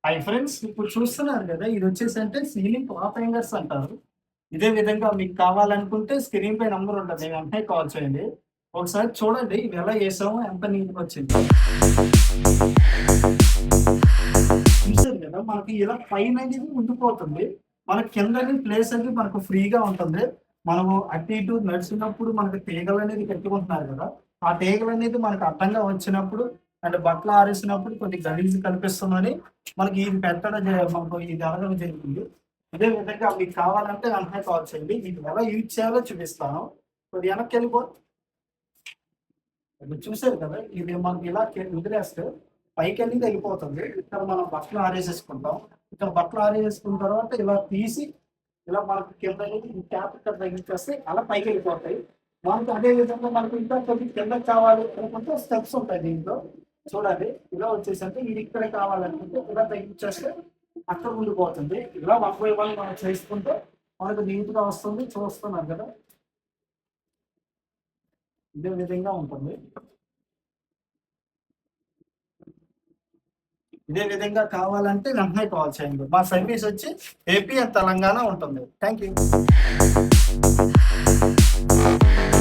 Hi friends, ఇప్పుడు చూస్తున్నారు కదా, ఇది వచ్చేసి అంటే సీలింగ్ క్లాత్ హ్యాంగర్స్ అంటారు. ఇదే విధంగా మీకు కావాలనుకుంటే స్క్రీన్ పై నంబర్ ఉంటుంది, వెంటనే కాల్ చేయండి. ఒకసారి చూడండి ఇవి ఎలా చేసామో, ఎంత నీట్గా వచ్చింది. చూసారు కదా, మనకి ఇలా పైన అనేది ఉండిపోతుంది. మనకి కింద ప్లేస్ అనేది మనకు ఫ్రీగా ఉంటుంది. మనము అటు ఇటు నడిచినప్పుడు మనకు తీగలు అనేది పెట్టుకుంటున్నారు కదా, ఆ తీగలు అనేది మనకు అడ్డంగా వచ్చినప్పుడు అండ్ బట్టలు ఆరేసినప్పుడు కొద్దిగా గలీజు కనిపిస్తుందని మనకి ఇది పెట్టడం మనకు ఇది అడగడం జరిగింది. ఇదే విధంగా మీకు కావాలంటే వెంటనే కాల్ చేయండి. మీకు ఎలా యూజ్ చేయాలో చూపిస్తాను. కొద్దిగా వెనక్కి వెళ్ళిపో. ఇప్పుడు చూసారు కదా, ఇది మనకి ఇలా వదిలేస్తే పైకి వెళ్ళి వెళ్ళిపోతుంది. ఇక్కడ మనం బట్టలు ఆరేసేసుకుంటాం. ఇక్కడ బట్టలు ఆరేసుకున్న తర్వాత ఇలా తీసి ఇలా మనకి కింద క్యాప్ ఇక్కడ తగ్గించేస్తే అలా పైకి వెళ్ళిపోతాయి. మనకి అదే విధంగా మనకి ఇంకా కొద్ది కిందకి కావాలి అనుకుంటే స్టెప్స్ ఉంటాయి దీంట్లో. చూడండి ఇలా వచ్చేసరికి ఇది ఇక్కడ కావాలనుకుంటే ఇలా తగ్గించేస్తే అక్కడ ఉండిపోతుంది. ఇలా వన్ బై వన్ మనం చేసుకుంటే మనకు నీట్గా వస్తుంది. చూస్తున్నాం కదా, ఇదే విధంగా ఉంటుంది. ఇదే విధంగా కావాలంటే వెంటనే కాల్ చేయండి. మా సర్వీస్ వచ్చి ఏపీ అండ్ తెలంగాణ ఉంటుంది. Thank you.